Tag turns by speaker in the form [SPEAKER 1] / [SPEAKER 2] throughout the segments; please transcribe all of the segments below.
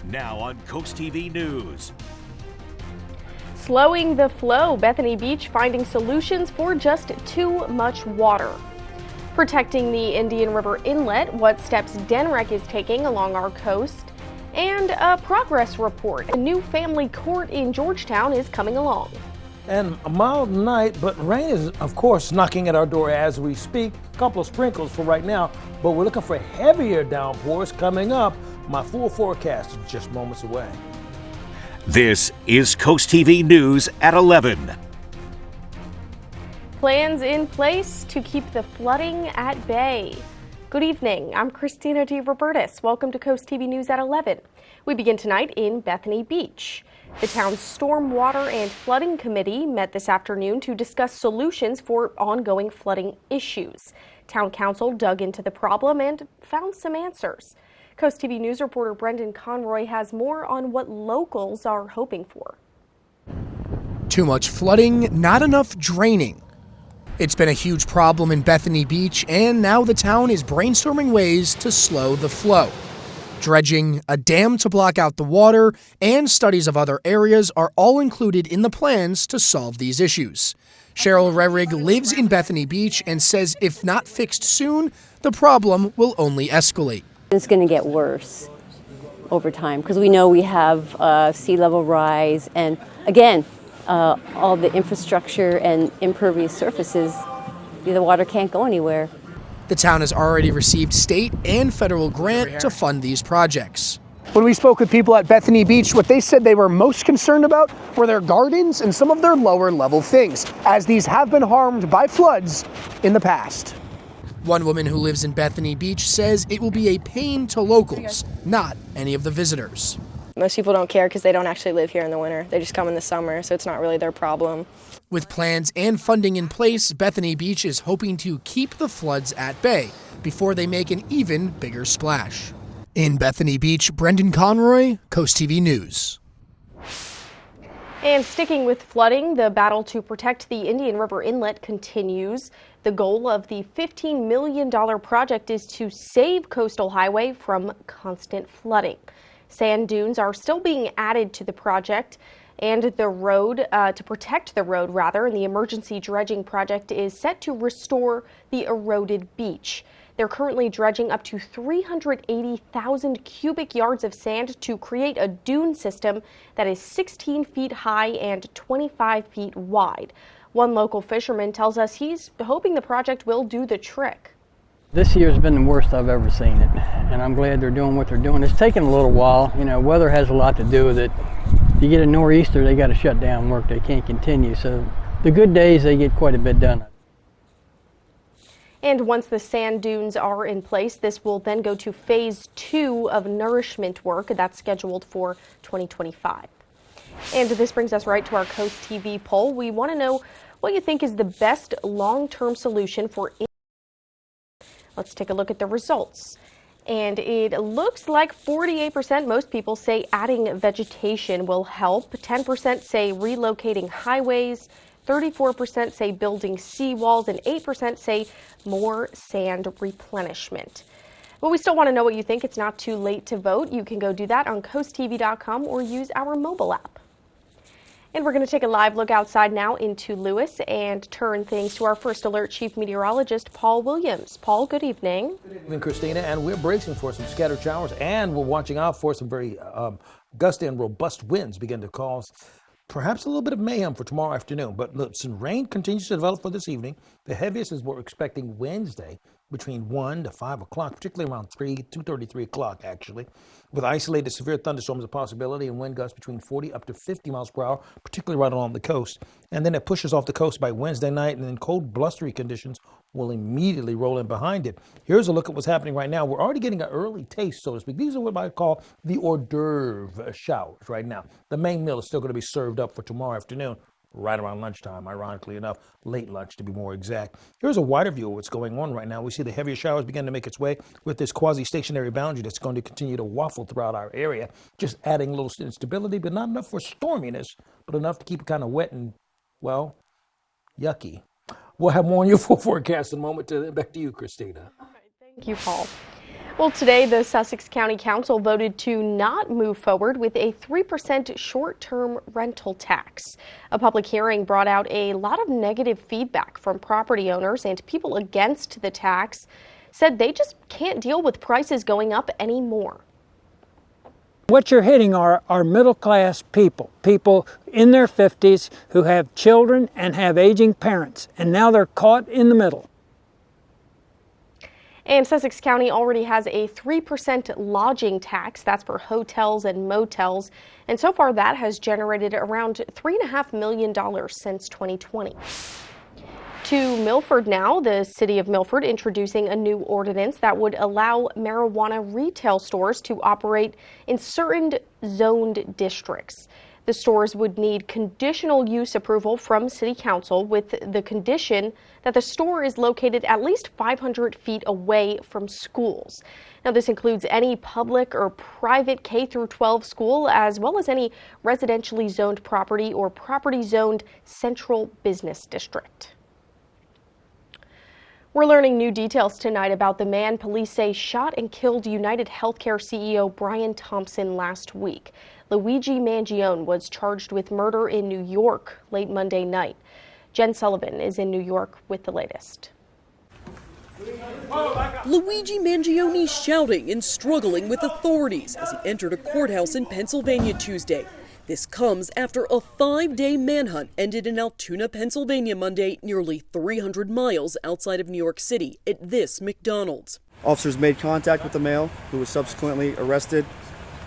[SPEAKER 1] Now on CoastTV News.
[SPEAKER 2] Slowing the flow, Bethany Beach finding solutions for just too much water. Protecting the Indian River Inlet, what steps DENREC is taking along our coast. And a progress report. A new family court in Georgetown is coming along.
[SPEAKER 3] And a mild night, but rain is, of course, knocking at our door as we speak. A couple of sprinkles for right now, but we're looking for heavier downpours coming up. My full forecast is just moments away.
[SPEAKER 1] This is CoastTV News at 11.
[SPEAKER 2] Plans in place to keep the flooding at bay. Good evening. I'm Christina DeRobertis. Welcome to CoastTV News at 11. We begin tonight in Bethany Beach. The town's Stormwater and Flooding Committee met this afternoon to discuss solutions for ongoing flooding issues. Town Council dug into the problem and found some answers. CoastTV News reporter Brendan Conroy has more on what locals are hoping for.
[SPEAKER 4] Too much flooding, not enough draining. It's been a huge problem in Bethany Beach, and now the town is brainstorming ways to slow the flow. Dredging, a dam to block out the water, and studies of other areas are all included in the plans to solve these issues. Cheryl Rerig lives in Bethany Beach and says if not fixed soon, the problem will only escalate.
[SPEAKER 5] It's going to get worse over time because we know we have sea level rise, and again, all the infrastructure and impervious surfaces, the water can't go anywhere.
[SPEAKER 4] The town has already received state and federal grant to fund these projects.
[SPEAKER 6] When we spoke with people at Bethany Beach, what they said they were most concerned about were their gardens and some of their lower level things, as these have been harmed by floods in the past.
[SPEAKER 4] One woman who lives in Bethany Beach says it will be a pain to locals, not any of the visitors.
[SPEAKER 7] Most people don't care because they don't actually live here in the winter. They just come in the summer, so it's not really their problem.
[SPEAKER 4] With plans and funding in place, Bethany Beach is hoping to keep the floods at bay before they make an even bigger splash. In Bethany Beach, Brendan Conroy, CoastTV News.
[SPEAKER 2] And sticking with flooding, the battle to protect the Indian River Inlet continues. The goal of the $15 million project is to save Coastal Highway from constant flooding. Sand dunes are still being added to the project and the road to protect the road, and the emergency dredging project is set to restore the eroded beach. They're currently dredging up to 380,000 cubic yards of sand to create a dune system that is 16 feet high and 25 feet wide. One local fisherman tells us he's hoping the project will do the trick.
[SPEAKER 8] This year's been the worst I've ever seen it, and I'm glad they're doing what they're doing. It's taken a little while. You know, weather has a lot to do with it. If you get a nor'easter, they got to shut down work. They can't continue. So the good days, they get quite a bit done.
[SPEAKER 2] And once the sand dunes are in place, this will then go to phase 2 of nourishment work that's scheduled for 2025. And this brings us right to our Coast TV poll. We want to know what you think is the best long-term solution for. Let's take a look at the results. And it looks like 48%, most people say adding vegetation will help. 10% say relocating highways. 34% say building seawalls, and 8% say more sand replenishment. But we still want to know what you think. It's not too late to vote. You can go do that on coasttv.com or use our mobile app. And we're going to take a live look outside now into Lewis and turn things to our First Alert Chief Meteorologist, Paul Williams. Paul, good evening.
[SPEAKER 3] Good evening, Christina, and we're bracing for some scattered showers, and we're watching out for some very gusty and robust winds begin to cause perhaps a little bit of mayhem for tomorrow afternoon. But listen, rain continues to develop for this evening. The heaviest is what we're expecting Wednesday between 1 to 5 o'clock, particularly around 2:30, 3 o'clock, actually, with isolated severe thunderstorms a possibility and wind gusts between 40 up to 50 miles per hour, particularly right along the coast. And then it pushes off the coast by Wednesday night, and then cold, blustery conditions will immediately roll in behind it. Here's a look at what's happening right now. We're already getting an early taste, so to speak. These are what I call the hors d'oeuvre showers right now. The main meal is still going to be served up for tomorrow afternoon, right around lunchtime, ironically enough, late lunch to be more exact. Here's a wider view of what's going on right now. We see the heavier showers begin to make its way with this quasi-stationary boundary that's going to continue to waffle throughout our area, just adding a little instability, but not enough for storminess, but enough to keep it kind of wet and, well, yucky. We'll have more on your full forecast in a moment. Back to you, Christina.
[SPEAKER 2] All right, thank you, Paul. Well, today the Sussex County Council voted to not move forward with a 3% short-term rental tax. A public hearing brought out a lot of negative feedback from property owners, and people against the tax said they just can't deal with prices going up anymore.
[SPEAKER 9] What you're hitting are middle-class people, people in their 50s who have children and have aging parents, and now they're caught in the middle.
[SPEAKER 2] And Sussex County already has a 3% lodging tax. That's for hotels and motels. And so far that has generated around $3.5 million since 2020. To Milford now, the city of Milford introducing a new ordinance that would allow marijuana retail stores to operate in certain zoned districts. The stores would need conditional use approval from City Council with the condition that the store is located at least 500 feet away from schools. Now, this includes any public or private K-12 school, as well as any residentially zoned property or property zoned central business district. We're learning new details tonight about the man police say shot and killed United Healthcare CEO Brian Thompson last week. Luigi Mangione was charged with murder in New York late Monday night. Jen Sullivan is in New York with the latest.
[SPEAKER 10] Luigi Mangione shouting and struggling with authorities as he entered a courthouse in Pennsylvania Tuesday. This comes after a 5-day manhunt ended in Altoona, Pennsylvania Monday, nearly 300 miles outside of New York City at this McDonald's.
[SPEAKER 11] Officers made contact with the male, who was subsequently arrested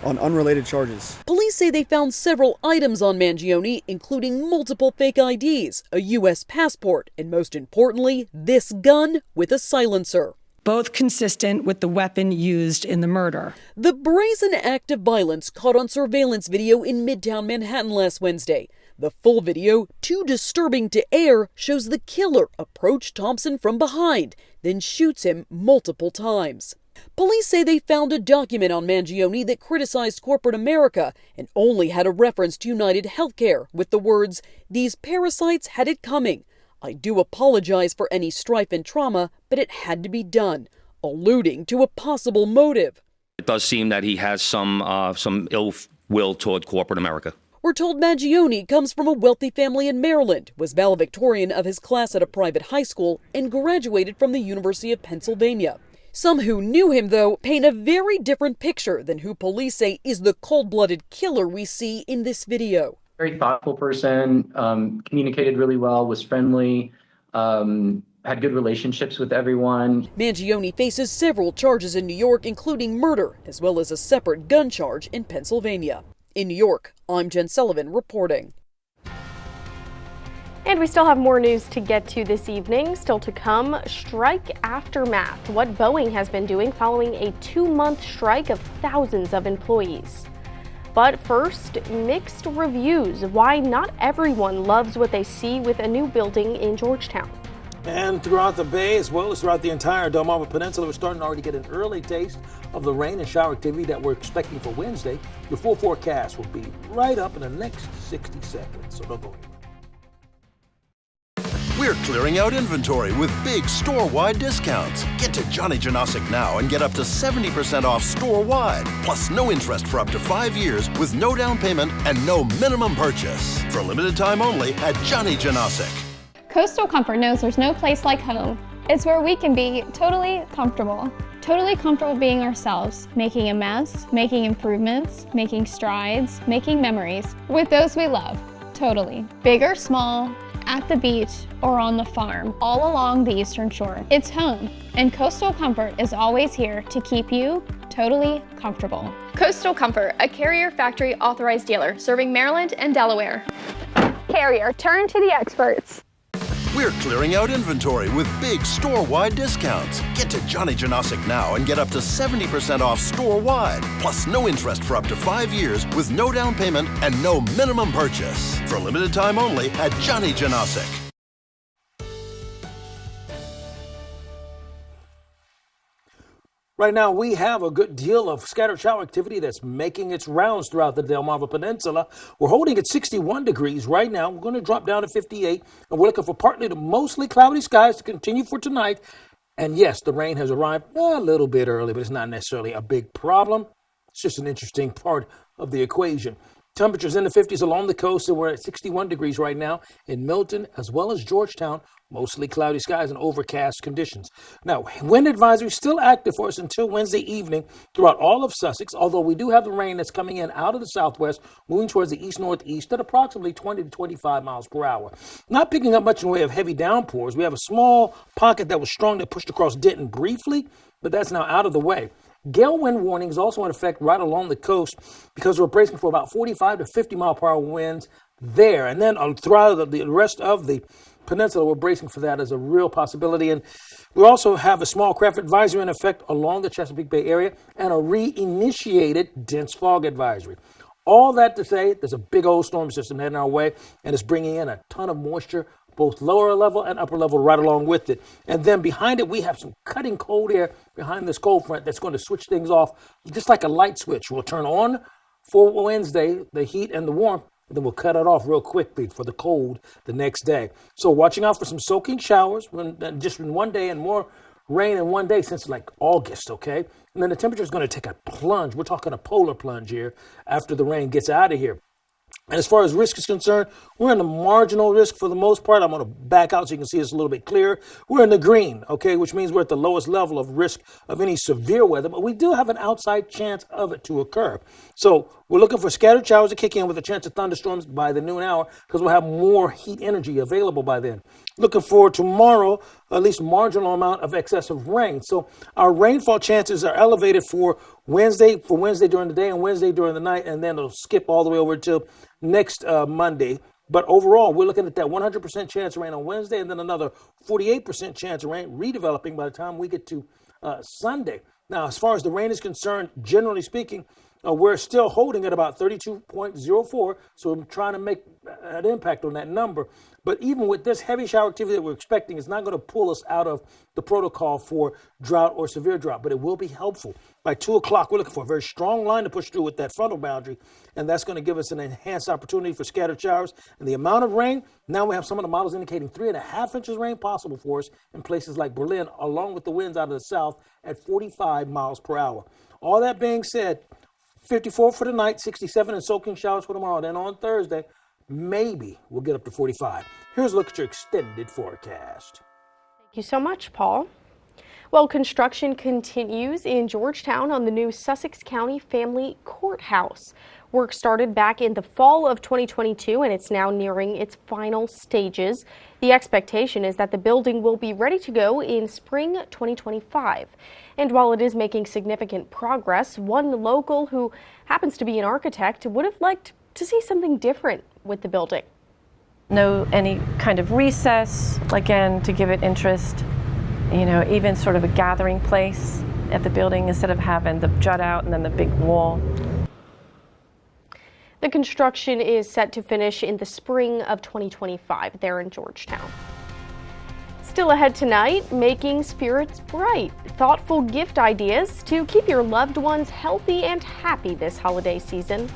[SPEAKER 11] on unrelated charges.
[SPEAKER 10] Police say they found several items on Mangione, including multiple fake IDs, a U.S. passport, and most importantly, this gun with a silencer.
[SPEAKER 12] Both consistent with the weapon used in the murder.
[SPEAKER 10] The brazen act of violence caught on surveillance video in Midtown Manhattan last Wednesday. The full video, too disturbing to air, shows the killer approach Thompson from behind, then shoots him multiple times. Police say they found a document on Mangione that criticized corporate America and only had a reference to United Healthcare with the words, "These parasites had it coming. I do apologize for any strife and trauma, but it had to be done," alluding to a possible motive.
[SPEAKER 13] It does seem that he has some ill will toward corporate America.
[SPEAKER 10] We're told Mangione comes from a wealthy family in Maryland, was valedictorian of his class at a private high school, and graduated from the University of Pennsylvania. Some who knew him, though, paint a very different picture than who police say is the cold-blooded killer we see in this video.
[SPEAKER 14] Very thoughtful person, communicated really well, was friendly, had good relationships with everyone.
[SPEAKER 10] Mangione faces several charges in New York, including murder, as well as a separate gun charge in Pennsylvania. In New York, I'm Jen Sullivan reporting.
[SPEAKER 2] And we still have more news to get to this evening. Still to come, strike aftermath, what Boeing has been doing following a 2-month strike of thousands of employees. But first, mixed reviews of why not everyone loves what they see with a new building in Georgetown.
[SPEAKER 3] And throughout the Bay, as well as throughout the entire Delmarva Peninsula, we're starting to already get an early taste of the rain and shower activity that we're expecting for Wednesday. Your full forecast will be right up in the next 60 seconds, so don't go anywhere.
[SPEAKER 15] We're clearing out inventory with big store-wide discounts. Get to Johnny Janosic now and get up to 70% off store-wide, plus no interest for up to 5 years with no down payment and no minimum purchase. For a limited time only at Johnny Janosic.
[SPEAKER 16] Coastal Comfort knows there's no place like home. It's where we can be totally comfortable. Totally comfortable being ourselves, making a mess, making improvements, making strides, making memories with those we love. Totally. Big or small, at the beach, or on the farm, all along the Eastern Shore. It's home, and Coastal Comfort is always here to keep you totally comfortable.
[SPEAKER 17] Coastal Comfort, a Carrier Factory authorized dealer serving Maryland and Delaware.
[SPEAKER 16] Carrier, turn to the experts.
[SPEAKER 15] We're clearing out inventory with big store-wide discounts. Get to Johnny Janosic now and get up to 70% off store-wide, plus no interest for up to 5 years with no down payment and no minimum purchase. For a limited time only at Johnny Janosic.
[SPEAKER 3] Right now, we have a good deal of scattered shower activity that's making its rounds throughout the Delmarva Peninsula. We're holding at 61 degrees right now. We're going to drop down to 58, and we're looking for partly to mostly cloudy skies to continue for tonight And yes, the rain has arrived a little bit early, but it's not necessarily a big problem. It's just an interesting part of the equation. Temperatures in the 50s along the coast, and we're at 61 degrees right now in Milton as well as Georgetown. Mostly cloudy skies and overcast conditions. Now, wind advisory still active for us until Wednesday evening throughout all of Sussex, although we do have the rain that's coming in out of the southwest, moving towards the east-northeast at approximately 20 to 25 miles per hour. Not picking up much in the way of heavy downpours. We have a small pocket that was strong that pushed across Denton briefly, but that's now out of the way. Gale wind warning is also in effect right along the coast because we're bracing for about 45 to 50 mile per hour winds there. And then throughout the rest of the peninsula, we're bracing for that as a real possibility. And we also have a small craft advisory in effect along the Chesapeake Bay area and a reinitiated dense fog advisory. All that to say, there's a big old storm system heading our way, and it's bringing in a ton of moisture, both lower level and upper level right along with it. And then behind it, we have some cutting cold air behind this cold front that's going to switch things off just like a light switch. We'll turn on for Wednesday, the heat and the warmth, and then we'll cut it off real quickly for the cold the next day. So watching out for some soaking showers just in one day and more rain in one day since like August, okay? And then the temperature is going to take a plunge. We're talking a polar plunge here after the rain gets out of here. And as far as risk is concerned, we're in the marginal risk for the most part. I'm going to back out so you can see this a little bit clearer. We're in the green, okay, which means we're at the lowest level of risk of any severe weather, but we do have an outside chance of it to occur. So we're looking for scattered showers to kick in with a chance of thunderstorms by the noon hour because we'll have more heat energy available by then. Looking for tomorrow, at least marginal amount of excessive rain. So our rainfall chances are elevated for Wednesday during the day and Wednesday during the night, and then it'll skip all the way over to next Monday. But overall, we're looking at that 100% chance of rain on Wednesday and then another 48% chance of rain redeveloping by the time we get to Sunday. Now, as far as the rain is concerned, generally speaking, we're still holding at about 32.04, so I'm trying to make an impact on that number. But even with this heavy shower activity that we're expecting, it's not going to pull us out of the protocol for drought or severe drought, but it will be helpful. By 2 o'clock, we're looking for a very strong line to push through with that frontal boundary, and that's going to give us an enhanced opportunity for scattered showers. And the amount of rain, now we have some of the models indicating 3.5 inches rain possible for us in places like Berlin, along with the winds out of the south at 45 miles per hour. All that being said, 54 for the night, 67 and soaking showers for tomorrow. Then on Thursday, maybe we'll get up to 45. Here's a look at your extended forecast.
[SPEAKER 2] Thank you so much, Paul. Well, construction continues in Georgetown on the new Sussex County Family Courthouse. Work started back in the fall of 2022, and it's now nearing its final stages. The expectation is that the building will be ready to go in spring 2025. And while it is making significant progress, one local who happens to be an architect would have liked to see something different with the building.
[SPEAKER 18] No any kind of recess, again, to give it interest, even sort of a gathering place at the building instead of having the jut out and then the big wall.
[SPEAKER 2] The construction is set to finish in the spring of 2025 there in Georgetown. Still ahead tonight, making spirits bright. Thoughtful gift ideas to keep your loved ones healthy and happy this holiday season.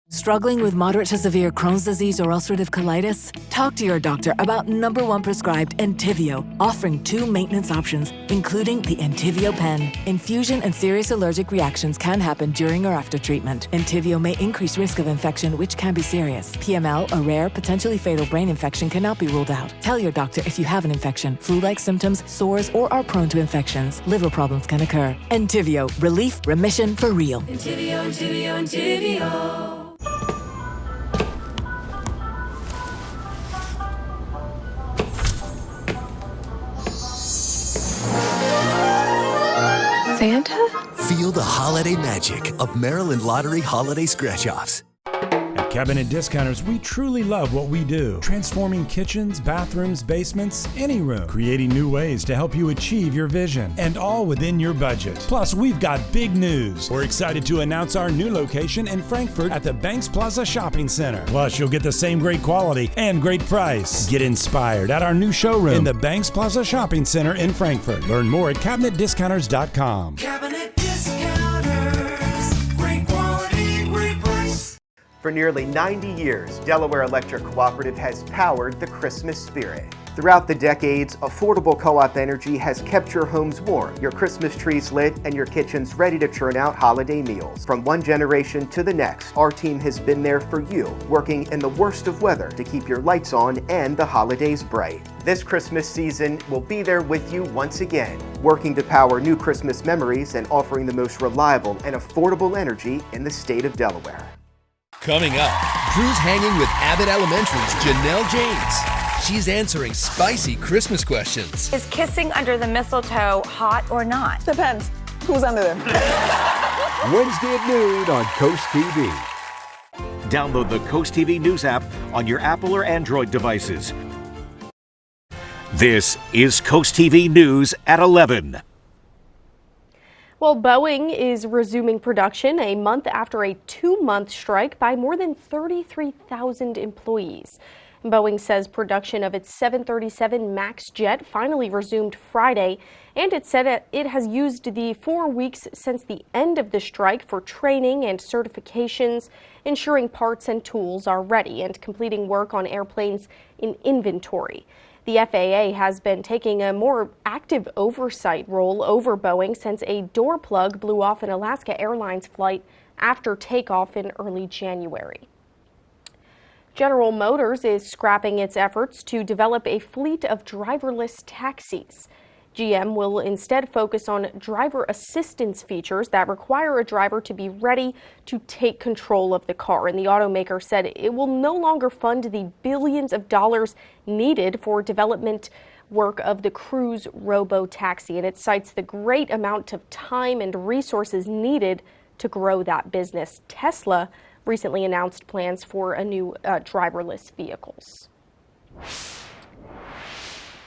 [SPEAKER 19] Struggling with moderate to severe Crohn's disease or ulcerative colitis? Talk to your doctor about #1 prescribed Entyvio, offering 2 maintenance options, including the Entyvio pen. Infusion and serious allergic reactions can happen during or after treatment. Entyvio may increase risk of infection, which can be serious. PML, a rare, potentially fatal brain infection, cannot be ruled out. Tell your doctor if you have an infection, flu-like symptoms, sores, or are prone to infections. Liver problems can occur. Entyvio, relief, remission for real.
[SPEAKER 20] Entyvio, Entyvio, Entyvio.
[SPEAKER 21] Santa?
[SPEAKER 22] Feel the holiday magic of Maryland Lottery Holiday Scratch-Offs.
[SPEAKER 23] At Cabinet Discounters, we truly love what we do. Transforming kitchens, bathrooms, basements, any room. Creating new ways to help you achieve your vision. And all within your budget. Plus, we've got big news. We're excited to announce our new location in Frankfort at the Banks Plaza Shopping Center. Plus, you'll get the same great quality and great price. Get inspired at our new showroom in the Banks Plaza Shopping Center in Frankfort. Learn more at CabinetDiscounters.com.
[SPEAKER 20] Cabinet Discounters. Great quality, great price.
[SPEAKER 24] For nearly 90 years, Delaware Electric Cooperative has powered the Christmas spirit.
[SPEAKER 1] Throughout the decades, affordable co-op energy has kept your homes warm, your Christmas trees lit, and your kitchens ready to churn out holiday meals. From one generation to the next, our team has been there for you, working in the worst of weather to keep your lights on and the holidays bright. This Christmas season, we'll be there with you once again, working to power new Christmas memories and offering the most reliable and affordable energy in the state of Delaware.
[SPEAKER 22] Coming up, Drew's hanging with Abbott Elementary's Janelle James. She's answering spicy Christmas questions.
[SPEAKER 5] Is kissing under the mistletoe hot or not?
[SPEAKER 21] Depends. Who's under there?
[SPEAKER 24] Wednesday at noon on Coast TV.
[SPEAKER 25] Download the Coast TV News app on your Apple or Android devices. This is Coast TV News at 11.
[SPEAKER 2] Well, Boeing is resuming production a month after a 2-month strike by more than 33,000 employees. Boeing says production of its 737 MAX jet finally resumed Friday, and it said it has used the 4 weeks since the end of the strike for training and certifications, ensuring parts and tools are ready, and completing work on airplanes in inventory. The FAA has been taking a more active oversight role over Boeing since a door plug blew off an Alaska Airlines flight after takeoff in early January. General Motors is scrapping its efforts to develop a fleet of driverless taxis. GM will instead focus on driver assistance features that require a driver to be ready to take control of the car. And the automaker said it will no longer fund the billions of dollars needed for development work of the Cruise robo-taxi. And it cites the great amount of time and resources needed to grow that business. Tesla recently announced plans for a new driverless vehicles.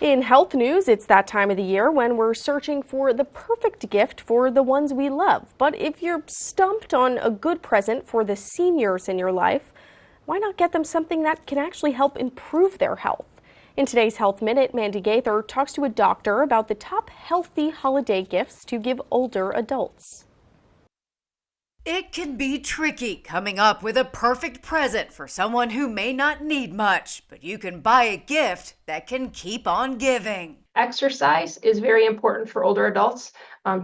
[SPEAKER 2] In health news, it's that time of the year when we're searching for the perfect gift for the ones we love. But if you're stumped on a good present for the seniors in your life, why not get them something that can actually help improve their health? In today's Health Minute, Mandy Gaither talks to a doctor about the top healthy holiday gifts to give older adults.
[SPEAKER 26] It can be tricky coming up with a perfect present for someone who may not need much, but you can buy a gift that can keep on giving.
[SPEAKER 27] Exercise is very important for older adults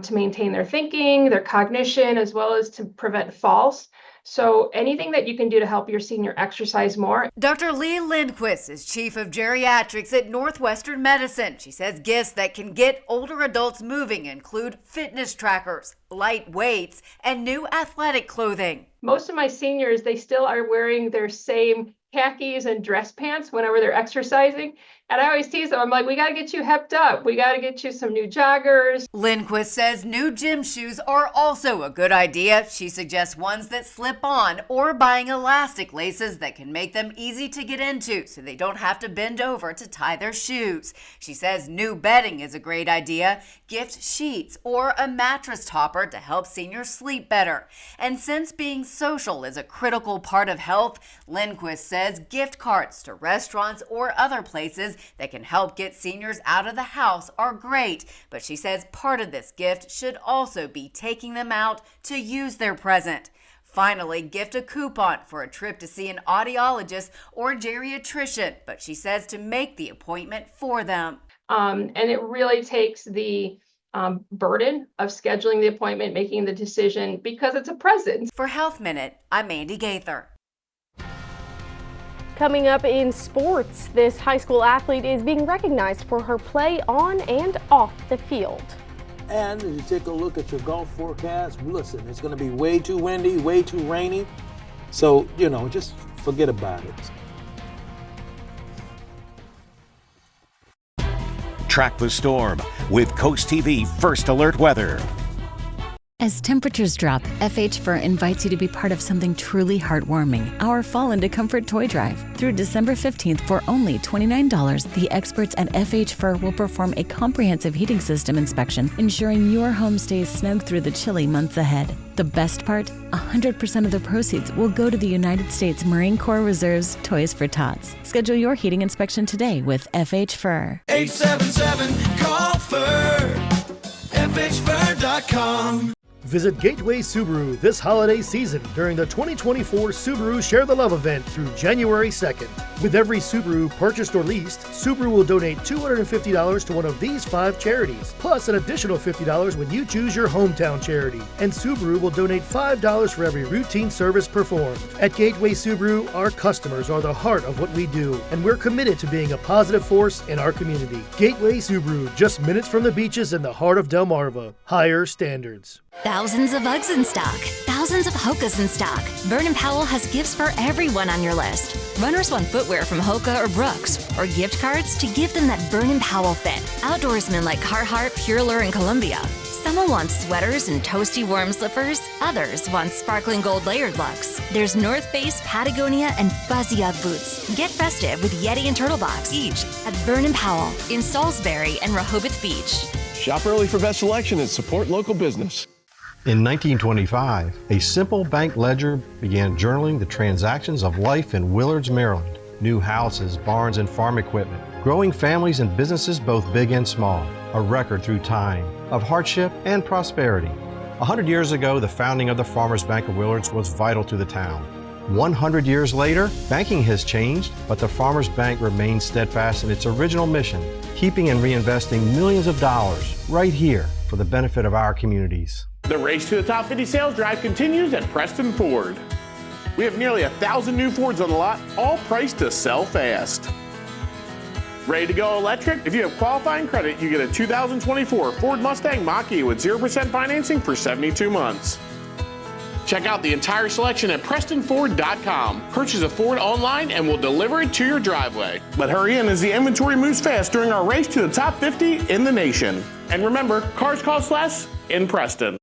[SPEAKER 27] to maintain their thinking, their cognition, as well as to prevent falls. So anything that you can do to help your senior exercise more.
[SPEAKER 26] Dr. Lee Lindquist is chief of geriatrics at Northwestern Medicine. She says gifts that can get older adults moving include fitness trackers, light weights, and new athletic clothing.
[SPEAKER 27] Most of my seniors, they still are wearing their same khakis and dress pants whenever they're exercising. And I always tease them, I'm like, we got to get you hepped up. We got to get you some new joggers.
[SPEAKER 26] Lindquist says new gym shoes are also a good idea. She suggests ones that slip on or buying elastic laces that can make them easy to get into so they don't have to bend over to tie their shoes. She says new bedding is a great idea. Gift sheets or a mattress topper to help seniors sleep better. And since being social is a critical part of health, Lindquist says gift cards to restaurants or other places that can help get seniors out of the house are great, but she says part of this gift should also be taking them out to use their present. Finally, gift a coupon for a trip to see an audiologist or geriatrician, but she says to make the appointment for them.
[SPEAKER 27] And it really takes the burden of scheduling the appointment, making the decision, because it's a present.
[SPEAKER 26] For Health Minute, I'm Mandy Gaither.
[SPEAKER 2] Coming up in sports, this high school athlete is being recognized for her play on and off the field.
[SPEAKER 3] And as you take a look at your golf forecast, listen, it's going to be way too windy, way too rainy. So, just forget about it.
[SPEAKER 25] Track the storm with Coast TV First Alert Weather.
[SPEAKER 28] As temperatures drop, FH Fur invites you to be part of something truly heartwarming, our Fall into Comfort toy drive. Through December 15th for only $29, the experts at FH Fur will perform a comprehensive heating system inspection, ensuring your home stays snug through the chilly months ahead. The best part? 100% of the proceeds will go to the United States Marine Corps Reserve's Toys for Tots. Schedule your heating inspection today with FH Fur.
[SPEAKER 20] 877-CALL-FUR. FHFur.com.
[SPEAKER 4] Visit Gateway Subaru this holiday season during the 2024 Subaru Share the Love event through January 2nd. With every Subaru purchased or leased, Subaru will donate $250 to one of these 5 charities, plus an additional $50 when you choose your hometown charity. And Subaru will donate $5 for every routine service performed. At Gateway Subaru, our customers are the heart of what we do, and we're committed to being a positive force in our community. Gateway Subaru, just minutes from the beaches in the heart of Delmarva. Higher standards.
[SPEAKER 6] Thousands of Uggs in stock. Thousands of Hokas in stock. Vernon Powell has gifts for everyone on your list. Runners want footwear from Hoka or Brooks, or gift cards to give them that Vernon Powell fit. Outdoorsmen like Carhartt, Pure Lure, and Columbia. Some want sweaters and toasty warm slippers. Others want sparkling gold layered looks. There's North Face, Patagonia, and Fuzzy Ugg boots. Get festive with Yeti and Turtle Box each at Vernon Powell in Salisbury and Rehoboth Beach.
[SPEAKER 7] Shop early for best selection and support local business.
[SPEAKER 8] In 1925, a simple bank ledger began journaling the transactions of life in Willards, Maryland. New houses, barns, and farm equipment. Growing families and businesses both big and small. A record through time of hardship and prosperity. 100 years ago, the founding of the Farmers Bank of Willards was vital to the town. 100 years later, banking has changed, but the Farmers Bank remains steadfast in its original mission, keeping and reinvesting millions of dollars right here for the benefit of our communities.
[SPEAKER 9] The race to the top 50 sales drive continues at Preston Ford. We have nearly 1,000 new Fords on the lot, all priced to sell fast. Ready to go electric? If you have qualifying credit, you get a 2024 Ford Mustang Mach-E with 0% financing for 72 months. Check out the entire selection at PrestonFord.com. Purchase a Ford online and we'll deliver it to your driveway. But hurry in as the inventory moves fast during our race to the top 50 in the nation. And remember, cars cost less in Preston.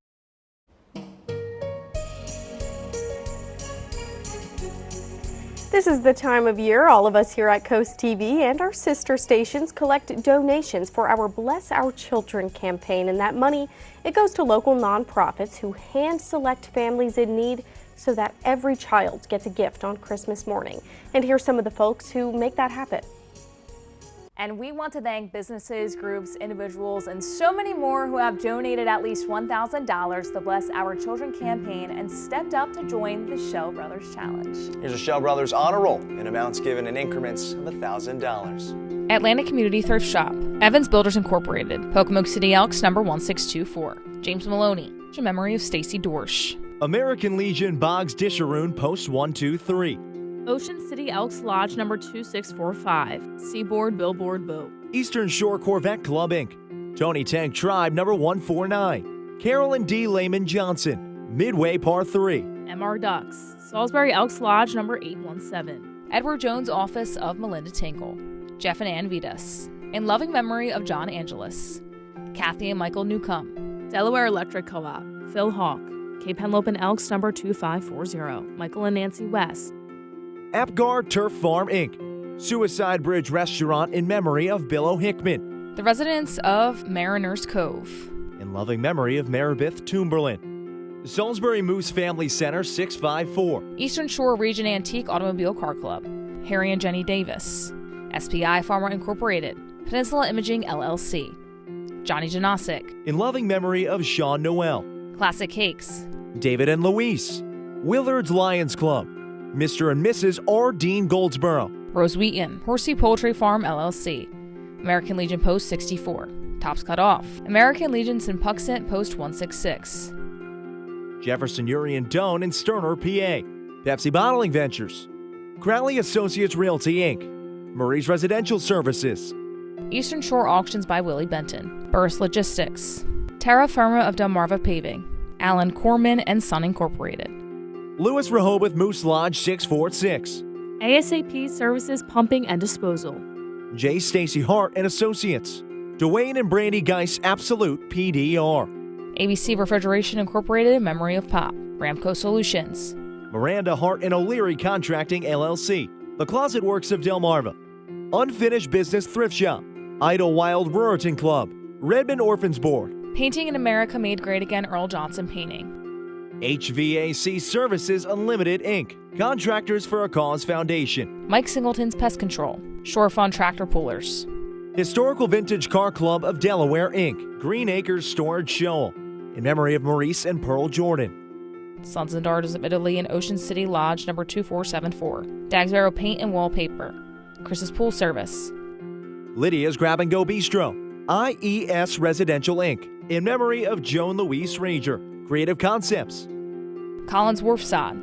[SPEAKER 2] This is the time of year all of us here at Coast TV and our sister stations collect donations for our Bless Our Children campaign, and that money, it goes to local nonprofits who hand select families in need so that every child gets a gift on Christmas morning. And here's some of the folks who make that happen.
[SPEAKER 11] And we want to thank businesses, groups, individuals, and so many more who have donated at least $1,000 to the Bless Our Children campaign and stepped up to join the Shell Brothers Challenge.
[SPEAKER 12] Here's a Shell Brothers honor roll in amounts given in increments of $1,000.
[SPEAKER 21] Atlantic Community Thrift Shop, Evans Builders Incorporated, Pocomoke City Elks number 1624, James Maloney, in memory of Stacy Dorsch.
[SPEAKER 29] American Legion Boggs Disharoon Post 123.
[SPEAKER 30] Ocean City Elks Lodge number 2645, Seaboard Billboard Boat.
[SPEAKER 29] Eastern Shore Corvette Club Inc. Tony Tank Tribe number 149. Carolyn D. Lehman Johnson, Midway Par 3.
[SPEAKER 30] MR Ducks, Salisbury Elks Lodge number 817.
[SPEAKER 21] Edward Jones Office of Melinda Tinkle, Jeff and Ann Vitas, in loving memory of John Angelis. Kathy and Michael Newcomb.
[SPEAKER 30] Delaware Electric Co-op, Phil Hawk, Cape Henlopen Elks number 2540, Michael and Nancy West.
[SPEAKER 29] Apgar Turf Farm Inc. Suicide Bridge Restaurant in memory of Bill Hickman.
[SPEAKER 21] The residents of Mariners Cove.
[SPEAKER 29] In loving memory of Maribeth Toomberlin. Salisbury Moose Family Center 654.
[SPEAKER 21] Eastern Shore Region Antique Automobile Car Club. Harry and Jenny Davis. SPI Pharma Incorporated. Peninsula Imaging LLC. Johnny Janosic.
[SPEAKER 29] In loving memory of Sean Noel.
[SPEAKER 21] Classic Cakes.
[SPEAKER 29] David and Louise. Willard's Lions Club. Mr. and Mrs. R. Dean Goldsboro.
[SPEAKER 21] Rose Wheaton, Horsey Poultry Farm LLC. American Legion Post 64. Tops Cut Off. American Legion Sinpuxent Post 166.
[SPEAKER 29] Jefferson Urian Doan and Sterner, PA. Pepsi Bottling Ventures. Crowley Associates Realty, Inc. Murray's Residential Services.
[SPEAKER 21] Eastern Shore Auctions by Willie Benton. Burris Logistics. Terra Firma of Delmarva Paving. Alan Corman and Son Incorporated.
[SPEAKER 29] Lewis Rehoboth Moose Lodge 646.
[SPEAKER 30] ASAP Services Pumping and Disposal.
[SPEAKER 29] J. Stacy Hart and Associates. Dwayne and Brandy Geis Absolute PDR.
[SPEAKER 21] ABC Refrigeration Incorporated in memory of Pop. Ramco Solutions.
[SPEAKER 29] Miranda Hart and O'Leary Contracting LLC. The Closet Works of Delmarva. Unfinished Business Thrift Shop. Idlewild Ruritan Club. Redmond Orphans Board.
[SPEAKER 21] Painting in America Made Great Again Earl Johnson Painting.
[SPEAKER 29] HVAC Services Unlimited, Inc. Contractors for a Cause Foundation.
[SPEAKER 21] Mike Singleton's Pest Control. Shore Fund Tractor Pullers.
[SPEAKER 29] Historical Vintage Car Club of Delaware, Inc. Green Acres Storage Shoal. in memory of Maurice and Pearl Jordan.
[SPEAKER 21] Sons and Daughters of Italy in Ocean City Lodge number 2474. Dagsboro Paint and Wallpaper. Chris's Pool Service.
[SPEAKER 29] Lydia's Grab and Go Bistro. IES Residential Inc. in memory of Joan Louise Ranger. Creative Concepts.
[SPEAKER 21] Collins Wharf Sod.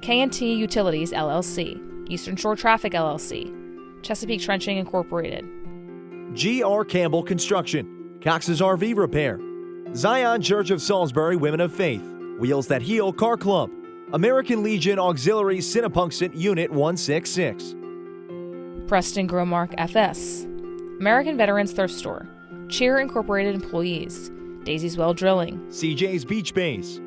[SPEAKER 21] K&T Utilities LLC. Eastern Shore Traffic LLC. Chesapeake Trenching Incorporated.
[SPEAKER 29] G.R. Campbell Construction. Cox's RV Repair. Zion Church of Salisbury Women of Faith. Wheels That Heal Car Club. American Legion Auxiliary Cinnapunxet Unit 166.
[SPEAKER 21] Preston Gromark FS. American Veterans Thrift Store. Cheer Incorporated Employees. Daisy's Well Drilling.
[SPEAKER 29] CJ's Beach Bays.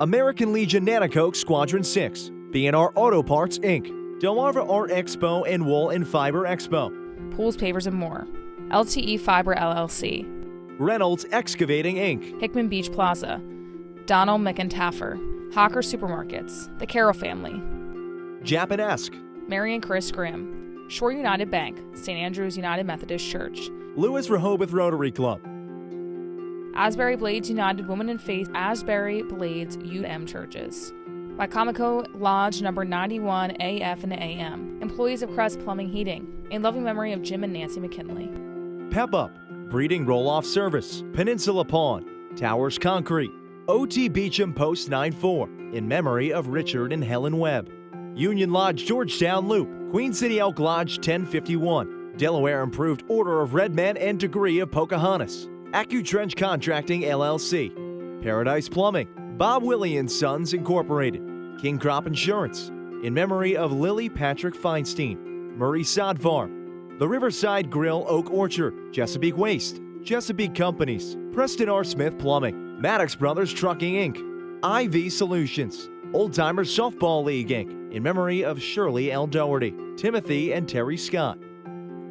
[SPEAKER 29] American Legion Nanacoke Squadron 6. B&R Auto Parts Inc. Delmarva Art Expo and Wool and Fiber Expo.
[SPEAKER 21] Pools, Pavers, and more. LTE Fiber LLC.
[SPEAKER 29] Reynolds Excavating Inc.
[SPEAKER 21] Hickman Beach Plaza. Donald McIntaffer. Hawker Supermarkets. The Carroll Family.
[SPEAKER 29] Japanesque.
[SPEAKER 21] Mary and Chris Grimm. Shore United Bank. St. Andrew's United Methodist Church.
[SPEAKER 29] Lewis Rehoboth Rotary Club.
[SPEAKER 21] Asbury Blades United Women in Faith. Asbury Blades UM Churches. Wacomico Lodge number 91 AF and AM. Employees of Crest Plumbing Heating. In loving memory of Jim and Nancy McKinley.
[SPEAKER 29] Pep Up. Breeding Roll-Off Service. Peninsula Pawn. Towers Concrete. OT Beecham Post 94. In memory of Richard and Helen Webb. Union Lodge Georgetown Loop. Queen City Elk Lodge 1051. Delaware Improved Order of Red Men and Degree of Pocahontas. AccuTrench Contracting LLC. Paradise Plumbing. Bob Willie and Sons Incorporated. King Crop Insurance. In memory of Lily Patrick Feinstein. Murray Sod Farm. The Riverside Grill Oak Orchard. Chesapeake Waste. Chesapeake Companies. Preston R. Smith Plumbing. Maddox Brothers Trucking Inc. IV Solutions. Old Timers Softball League Inc. In memory of Shirley L. Doherty. Timothy and Terry Scott.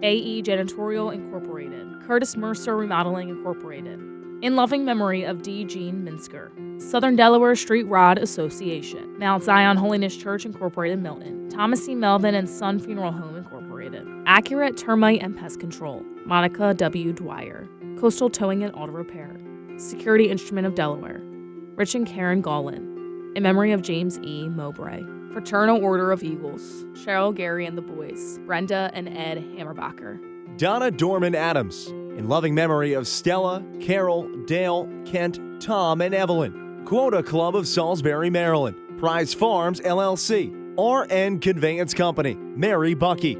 [SPEAKER 30] AE Janitorial Incorporated. Curtis Mercer Remodeling Incorporated. In loving memory of D. Jean Minsker. Southern Delaware Street Rod Association. Mount Zion Holiness Church Incorporated Milton. Thomas C. Melvin and Son Funeral Home Incorporated. Accurate Termite and Pest Control. Monica W. Dwyer. Coastal Towing and Auto Repair. Security Instrument of Delaware. Rich and Karen Gollin. In memory of James E. Mowbray. Fraternal Order of Eagles. Cheryl, Gary, and the Boys. Brenda and Ed Hammerbacher.
[SPEAKER 29] Donna Dorman Adams. In loving memory of Stella, Carol, Dale, Kent, Tom, and Evelyn. Quota Club of Salisbury, Maryland. Prize Farms, LLC. RN Conveyance Company. Mary Bucky.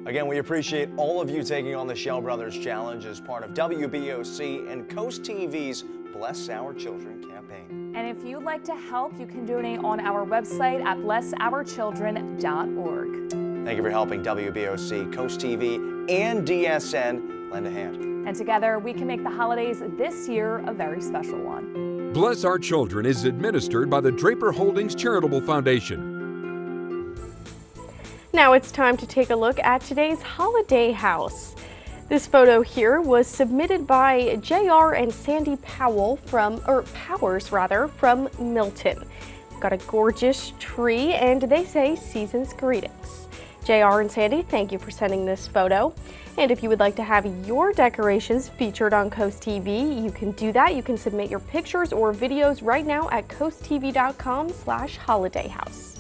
[SPEAKER 12] Again, we appreciate all of you taking on the Shell Brothers Challenge as part of WBOC and Coast TV's Bless Our Children campaign.
[SPEAKER 11] And if you'd like to help, you can donate on our website at blessourchildren.org.
[SPEAKER 12] Thank you for helping WBOC, Coast TV, and DSN lend a hand.
[SPEAKER 11] And together, we can make the holidays this year a very special one.
[SPEAKER 1] Bless Our Children is administered by the Draper Holdings Charitable Foundation.
[SPEAKER 2] Now it's time to take a look at today's holiday house. This photo here was submitted by JR and Sandy Powers from Milton. Got a gorgeous tree and they say season's greetings. JR and Sandy, thank you for sending this photo. And if you would like to have your decorations featured on Coast TV, you can do that. You can submit your pictures or videos right now at coasttv.com/holidayhouse.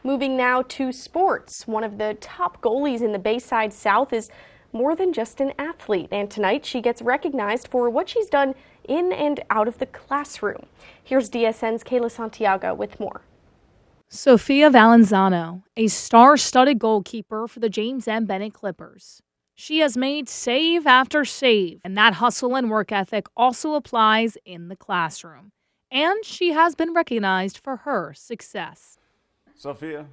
[SPEAKER 2] Moving now to sports. One of the top goalies in the Bayside South is more than just an athlete, and tonight she gets recognized for what she's done in and out of the classroom. Here's DSN's Kayla Santiago with more.
[SPEAKER 30] Sophia Valenzano, a star-studded goalkeeper for the James M. Bennett Clippers. She has made save after save, and that hustle and work ethic also applies in the classroom. And she has been recognized for her success.
[SPEAKER 10] Sophia,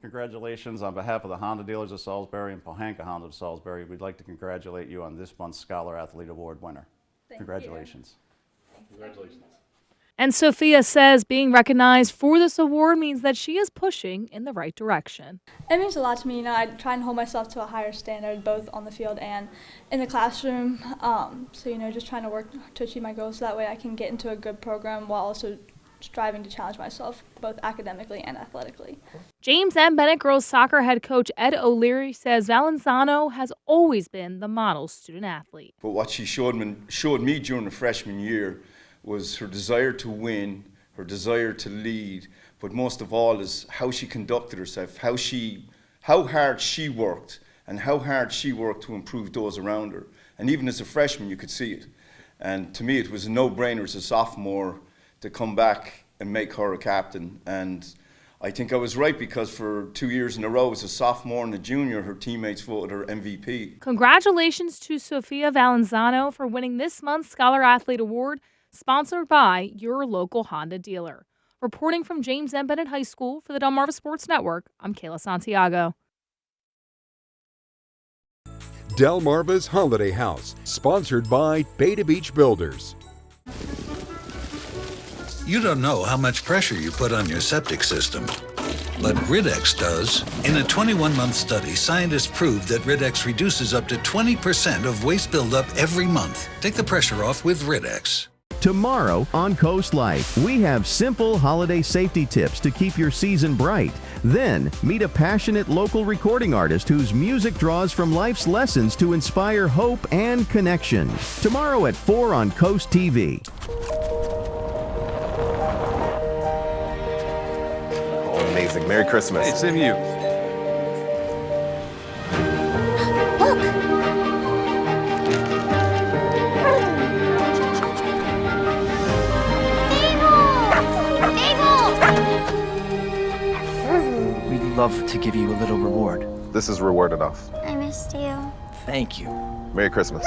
[SPEAKER 10] congratulations on behalf of the Honda dealers of Salisbury and Pohanka Honda of Salisbury. We'd like to congratulate you on this month's Scholar Athlete Award winner. Congratulations. Congratulations.
[SPEAKER 30] And Sophia says being recognized for this award means that she is pushing in the right direction.
[SPEAKER 13] It means a lot to me. I try and hold myself to a higher standard, both on the field and in the classroom. So, just trying to work to achieve my goals so that way I can get into a good program while also striving to challenge myself both academically and athletically.
[SPEAKER 30] James M. Bennett girls soccer head coach Ed O'Leary says Valanzano has always been the model student athlete.
[SPEAKER 5] But what she showed me during the freshman year was her desire to win, her desire to lead, but most of all is how she conducted herself, how hard she worked, and how hard she worked to improve those around her. And even as a freshman, you could see it. And to me, it was a no-brainer as a sophomore to come back and make her a captain. And I think I was right, because for 2 years in a row as a sophomore and a junior, her teammates voted her MVP.
[SPEAKER 30] Congratulations to Sofia Valanzano for winning this month's Scholar Athlete Award, sponsored by your local Honda dealer. Reporting from James M. Bennett High School for the Delmarva Sports Network, I'm Kayla Santiago.
[SPEAKER 1] Delmarva's Holiday House, sponsored by Bethany Beach Builders.
[SPEAKER 14] You don't know how much pressure you put on your septic system, but Riddex does. In a 21-month study, scientists proved that Riddex reduces up to 20% of waste buildup every month. Take the pressure off with Riddex.
[SPEAKER 15] Tomorrow on Coast Life, we have simple holiday safety tips to keep your season bright. Then, meet a passionate local recording artist whose music draws from life's lessons to inspire hope and connection. Tomorrow at 4 on Coast TV.
[SPEAKER 16] Oh, amazing. Merry Christmas.
[SPEAKER 17] Hey, same to you.
[SPEAKER 18] Love to give you a little reward.
[SPEAKER 16] This is reward enough.
[SPEAKER 19] I missed you.
[SPEAKER 18] Thank you.
[SPEAKER 16] Merry Christmas.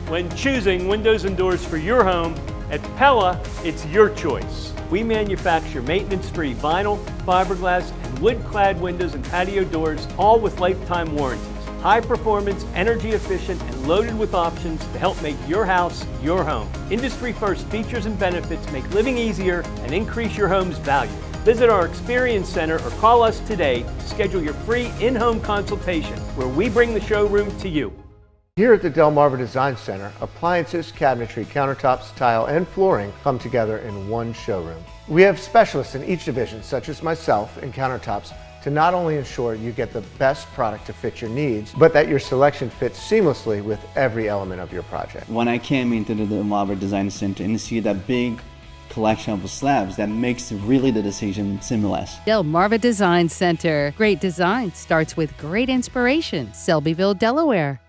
[SPEAKER 22] When choosing windows and doors for your home, at Pella, it's your choice. We manufacture maintenance-free vinyl, fiberglass, and wood-clad windows and patio doors, all with lifetime warranties. High performance, energy efficient, and loaded with options to help make your house your home. Industry first features and benefits make living easier and increase your home's value. Visit our Experience Center or call us today to schedule your free in-home consultation, where we bring the showroom to you.
[SPEAKER 23] Here at the Delmarva Design Center, appliances, cabinetry, countertops, tile, and flooring come together in one showroom. We have specialists in each division, such as myself in countertops, to not only ensure you get the best product to fit your needs, but that your selection fits seamlessly with every element of your project.
[SPEAKER 24] When I came into the Delmarva Design Center and see that big collection of slabs, that makes really the decision seamless.
[SPEAKER 31] Delmarva Design Center. Great design starts with great inspiration. Selbyville, Delaware.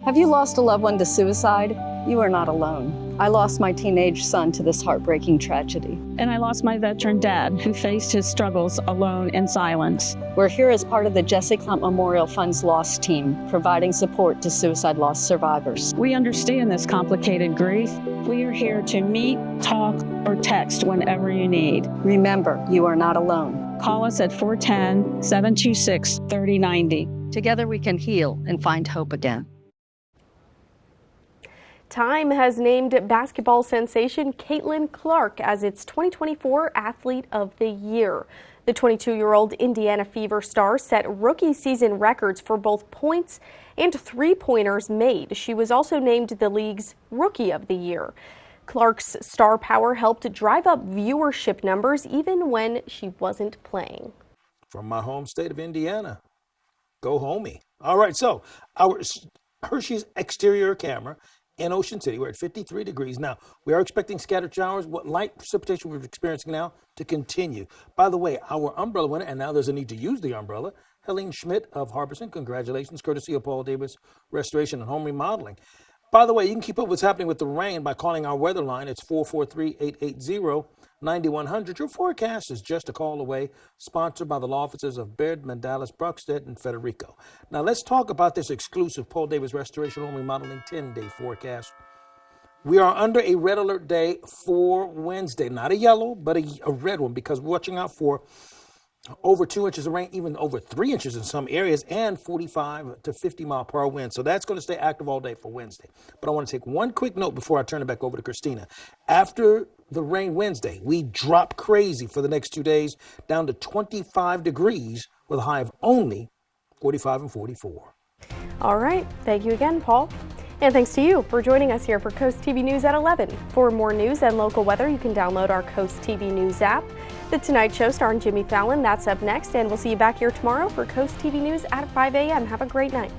[SPEAKER 32] Have you lost a loved one to suicide? You are not alone. I lost my teenage son to this heartbreaking tragedy.
[SPEAKER 33] And I lost my veteran dad, who faced his struggles alone in silence.
[SPEAKER 32] We're here as part of the Jesse Clump Memorial Fund's Lost team, providing support to suicide loss survivors.
[SPEAKER 33] We understand this complicated grief. We are here to meet, talk, or text whenever you need.
[SPEAKER 32] Remember, you are not alone.
[SPEAKER 33] Call us at 410-726-3090.
[SPEAKER 32] Together we can heal and find hope again.
[SPEAKER 2] Time has named basketball sensation Caitlin Clark as its 2024 Athlete of the Year. The 22-year-old Indiana Fever star set rookie season records for both points and three-pointers made. She was also named the league's Rookie of the Year. Clark's star power helped drive up viewership numbers even when she wasn't playing.
[SPEAKER 3] From my home state of Indiana, go homie. All right, so our Hershey's exterior camera in Ocean City, we're at 53 degrees. Now, we are expecting scattered showers. What light precipitation we're experiencing now to continue. By the way, our umbrella winner, and now there's a need to use the umbrella, Helene Schmidt of Harbison. Congratulations, courtesy of Paul Davis Restoration and Home Remodeling. By the way, you can keep up what's happening with the rain by calling our weather line. It's 443-880-9100. Your forecast is just a call away, sponsored by the law offices of Baird, Mandalis, Bruckstedt, and Federico. Now, let's talk about this exclusive Paul Davis Restoration Home Remodeling 10-day forecast. We are under a red alert day for Wednesday. Not a yellow, but a red one, because we're watching out for over 2 inches of rain, even over 3 inches in some areas, and 45 to 50 mile per hour winds. So that's going to stay active all day for Wednesday. But I want to take one quick note before I turn it back over to Christina. After the rain Wednesday, we drop crazy for the next 2 days down to 25 degrees with a high of only 45 and 44.
[SPEAKER 2] All right. Thank you again, Paul. And thanks to you for joining us here for Coast TV News at 11. For more news and local weather, you can download our Coast TV News app. The Tonight Show starring Jimmy Fallon, that's up next, and we'll see you back here tomorrow for Coast TV News at 5 a.m. Have a great night.